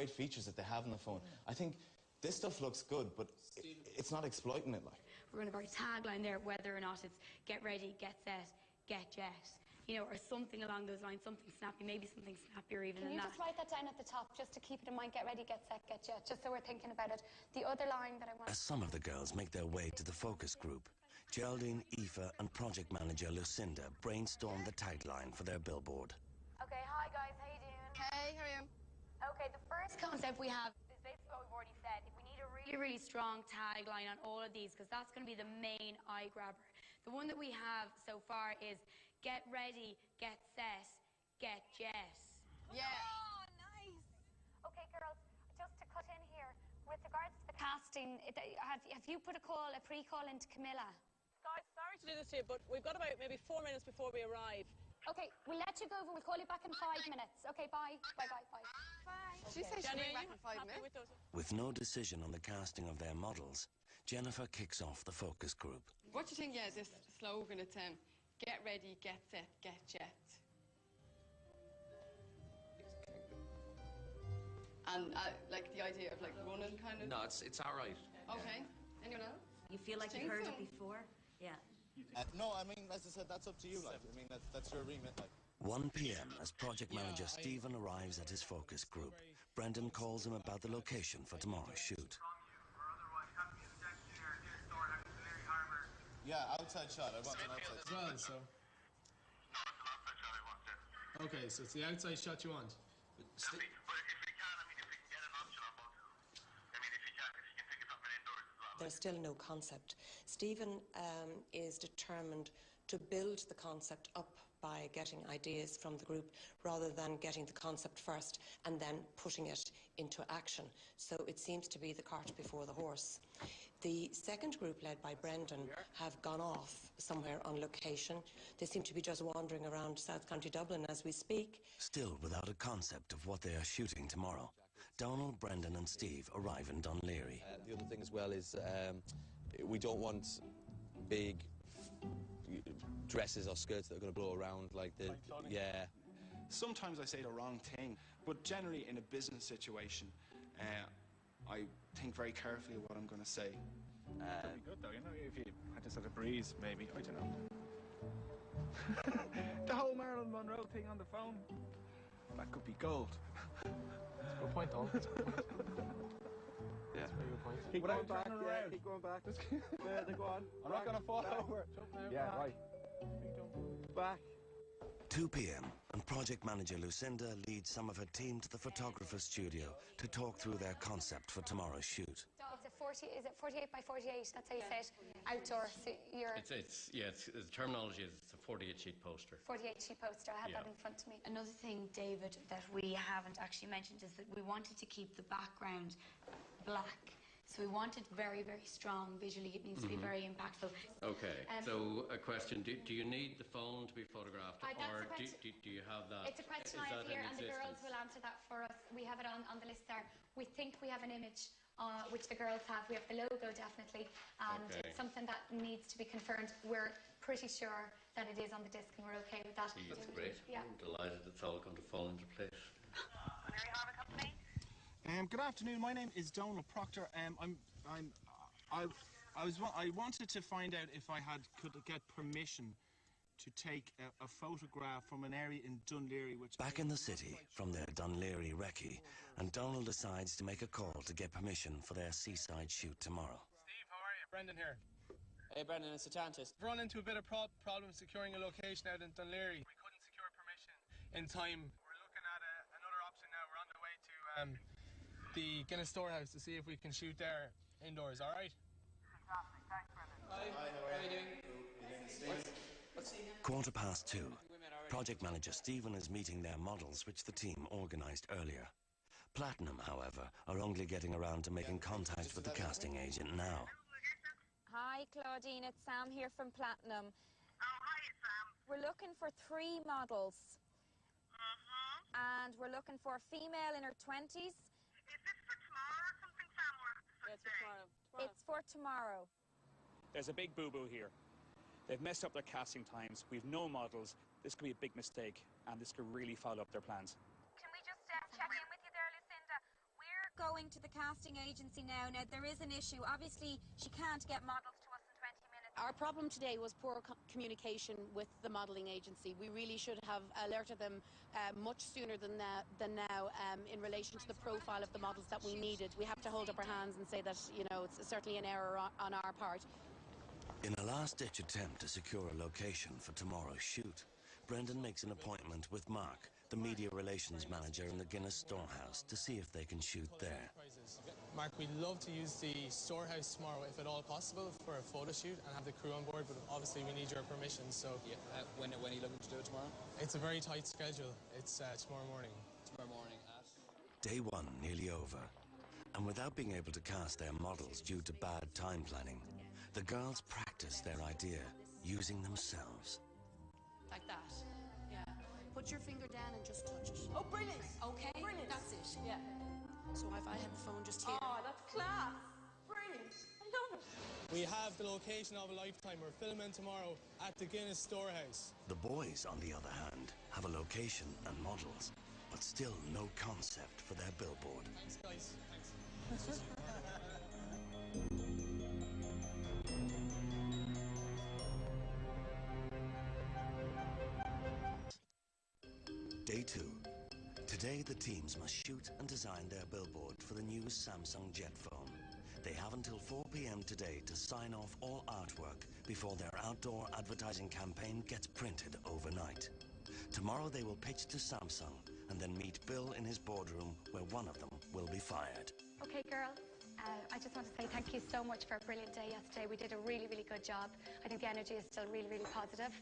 great features that they have on the phone. I think this stuff looks good, but it's not exploiting it. Like, we're going to have our tagline there, whether or not it's get ready, get set, get jet. You know, or something along those lines, something snappy, maybe something snappier even than that. Can you just write that down at the top, just to keep it in mind? Get ready, get set, get jet, just so we're thinking about it. The other line that I want... As some of the girls make their way to the focus group, Geraldine, Aoife and project manager Lucinda brainstorm the tagline for their billboard. Okay, hi guys, how you doing? Hey, how are you? Okay, the first concept we have is basically what we've already said. We need a really, really strong tagline on all of these, because that's going to be the main eye grabber. The one that we have so far is get ready, get set, get jet. Yeah. Oh, nice. Okay, girls, just to cut in here, with regards to the casting, have you put a pre-call into Camilla? Guys, sorry to do this to you, but we've got about maybe 4 minutes before we arrive. Okay, we'll let you go over. We'll call you back in 5 minutes. Okay, bye. Bye. Bye. She said she'll be back in 5 minutes. With no decision on the casting of their models, Jennifer kicks off the focus group. What do you think, is this slogan? It's get ready, get set, get jet. And like the idea of like running kind of. No, it's all right. Okay. Anyone else? You feel like you've heard it before? Yeah. No, I mean, as I said, that's up to you. Like, I mean, that's your remit. Like. 1 p.m. as project manager Stephen arrives at his focus group. Brendan calls him about the location for tomorrow's shoot. Yeah, outside shot. I want an outside shot. As well, so. Okay, so it's the outside shot you want. But if we can, I mean, if we can get an option on both, I mean, if you can think of something indoors as well. There's still no concept. Stephen is determined to build the concept up by getting ideas from the group rather than getting the concept first and then putting it into action. So it seems to be the cart before the horse. The second group, led by Brendan, have gone off somewhere on location. They seem to be just wandering around South County Dublin as we speak. Still without a concept of what they are shooting tomorrow, Donald, Brendan and Steve arrive in Dunleary. The other thing as well is we don't want big dresses or skirts that are going to blow around like the... Yeah. Sometimes I say the wrong thing, but generally in a business situation, I think very carefully what I'm going to say. That'd be good though, you know, if you had just had a breeze, maybe, I don't know. The whole Marilyn Monroe thing on the phone, that could be gold. That's a good point, though. Yeah. That's a very good point. Keep going back, yeah, keep going back. There, they go on. I'm not going to fall over. Yeah, right. Back. 2 p.m. and project manager Lucinda leads some of her team to the photographer's studio to talk through their concept for tomorrow's shoot. It's a 40, is it 48 by 48? That's how you say it. Outdoor. So you're... The terminology is it's a 48-sheet poster. 48-sheet poster. I had that in front of me. Another thing, David, that we haven't actually mentioned is that we wanted to keep the background black. So we want it very, very strong visually. It needs to be very impactful. Okay, so a question, do you need the phone to be photographed, or do you have that? It's a question I have here, and the girls will answer that for us. We have it on the list there. We think we have an image, which the girls have. We have the logo, definitely, and it's something that needs to be confirmed. We're pretty sure that it is on the disc, and we're okay with that. That's great. Yeah. I'm delighted it's all going to fall into place. Mary Harbour Company? Good afternoon. My name is Donald Proctor. I wanted to find out if I could get permission to take a photograph from an area in Dunleary, which... Back in the city from their Dunleary recce, and Donald decides to make a call to get permission for their seaside shoot tomorrow. Steve, how are you? Brendan here. Hey, Brendan, it's Apprentice. We've run into a bit of problem securing a location out in Dunleary. We couldn't secure permission in time. We're looking at another option now. We're on the way to the Guinness Storehouse to see if we can shoot there indoors, all right? Fantastic. Thanks, Brendan. Hi, how are you doing? 2:15. Project manager Stephen is meeting their models, which the team organised earlier. Platinum, however, are only getting around to making contact with the casting agent now. Hi, Claudine. It's Sam here from Platinum. Oh, hi, Sam. We're looking for 3 models. And we're looking for a female in her 20s. Is this for tomorrow or something, Sam, or it's for tomorrow. It's for tomorrow. There's a big boo-boo here. They've messed up their casting times. We've no models. This could be a big mistake, and this could really foul up their plans. Can we just check in with you there, Lucinda? to the casting agency now. Now, there is an issue. Obviously, she can't get models to us in 20 minutes. Our problem today was poor communication with the modelling agency. We really should have alerted them much sooner than now in relation to the profile of the models that we needed. We have to hold up our hands and say that, you know, it's certainly an error on our part. In a last-ditch attempt to secure a location for tomorrow's shoot, Brendan makes an appointment with Mark, the media relations manager in the Guinness Storehouse, to see if they can shoot there. Mark, we'd love to use the storehouse tomorrow, if at all possible, for a photo shoot and have the crew on board, but obviously we need your permission, so... Yeah, when are you looking to do it tomorrow? It's a very tight schedule. It's tomorrow morning. Tomorrow morning at... Day one nearly over, and without being able to cast their models due to bad time planning, the girls practice their idea using themselves. Like that. Yeah. Put your finger down and just touch it. Oh, brilliant. Okay? Brilliant. That's it. Yeah. So if I had the phone just here. Oh, that's class. Brilliant. I love it. We have the location of a lifetime. We're filming tomorrow at the Guinness Storehouse. The boys, on the other hand, have a location and models, but still no concept for their billboard. Thanks, guys. Thanks. Day two. Today the teams must shoot and design their billboard for the new Samsung Jet phone. They have until 4 p.m. today to sign off all artwork before their outdoor advertising campaign gets printed overnight. Tomorrow they will pitch to Samsung and then meet Bill in his boardroom, where one of them will be fired. Okay, girls. I just want to say thank you so much for a brilliant day yesterday. We did a really, really good job. I think the energy is still really, really positive.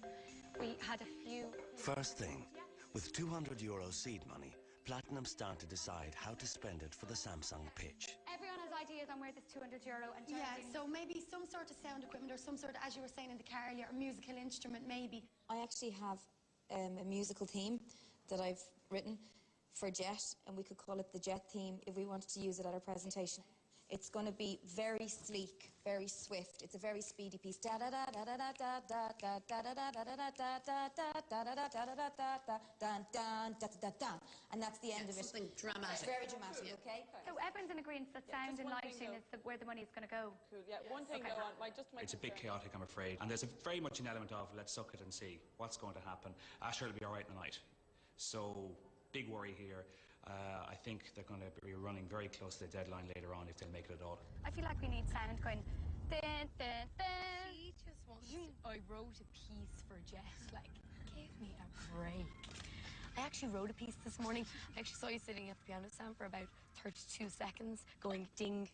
We had a few... First thing, with €200 seed money, Platinum start to decide how to spend it for the Samsung pitch. Everyone has ideas on where this €200 and... Yeah, so maybe some sort of sound equipment or some sort of, as you were saying in the car earlier, a musical instrument maybe. I actually have a musical theme that I've written for Jet, and we could call it the Jet theme if we wanted to use it at our presentation. It's going to be very sleek, very swift. It's a very speedy piece. And that's the end of it. Something dramatic. Very dramatic, okay? So everyone's in agreement that sound and lighting is where the money is going to go. Cool. Yeah, one thing though, it's a bit chaotic, I'm afraid, and there's very much an element of let's suck it and see what's going to happen. Asher will be all right tonight. So, big worry here. I think they're going to be running very close to the deadline later on if they'll make it at all. I feel like we need sound going... Dun, dun, dun. He just wants... I wrote a piece for Jess, like, give me a break. I actually wrote a piece this morning. I actually saw you sitting at the piano stand for about 32 seconds going ding,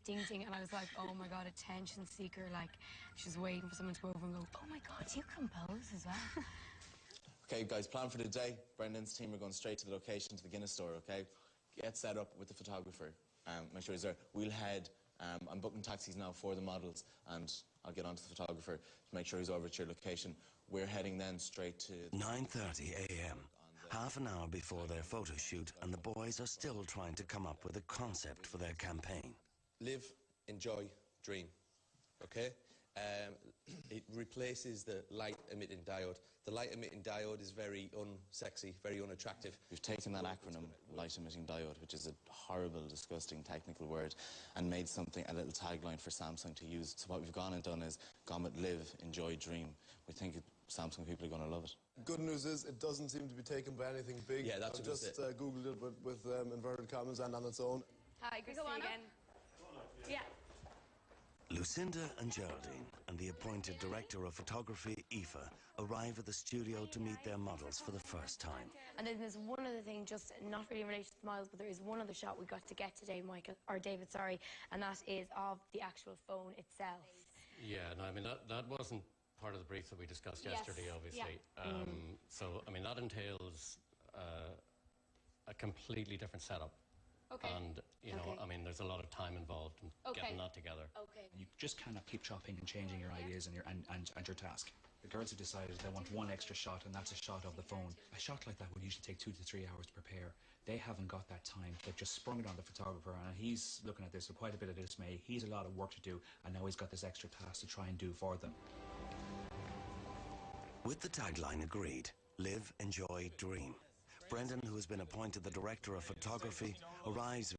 ding, ding, and I was like, oh my God, attention seeker, like, she's waiting for someone to go over and go, oh my God, do you compose as well? Okay, guys, plan for the day. Brendan's team are going straight to the location, to the Guinness store, okay? Get set up with the photographer. Make sure he's there. We'll head. I'm booking taxis now for the models, and I'll get on to the photographer to make sure he's over at your location. We're heading then straight to... 9:30 a.m. Half an hour before their photo shoot, and the boys are still trying to come up with a concept for their campaign. Live, enjoy, dream. Okay? It replaces the light-emitting diode. The light-emitting diode is very unsexy, very unattractive. We've taken that acronym, light-emitting diode, which is a horrible, disgusting technical word, and made something, a little tagline for Samsung to use. So what we've gone and done is gone with live, enjoy, dream. We think Samsung people are going to love it. Good news is it doesn't seem to be taken by anything big. Yeah, that's I've what just Googled it with inverted commas and on its own. Hi, good to see you again. Yeah. Lucinda and Geraldine and the appointed director of photography, Aoife, arrive at the studio to meet their models for the first time. And then there's one other thing, just not really in relation to the models, but there is one other shot we got to get today, David, sorry, and that is of the actual phone itself. Yeah, no, I mean, that wasn't part of the brief that we discussed yesterday, obviously. Yeah. So, I mean, that entails a completely different setup. Okay. And, you know, I mean, there's a lot of time involved in getting that together. Okay. You just cannot keep chopping and changing your ideas and your task. The girls have decided they want one extra shot, and that's a shot of the phone. A shot like that would usually take 2 to 3 hours to prepare. They haven't got that time. They've just sprung it on the photographer, and he's looking at this with quite a bit of dismay. He's a lot of work to do, and now he's got this extra task to try and do for them. With the tagline agreed, live, enjoy, dream, Brendan, who has been appointed the director of photography, arrives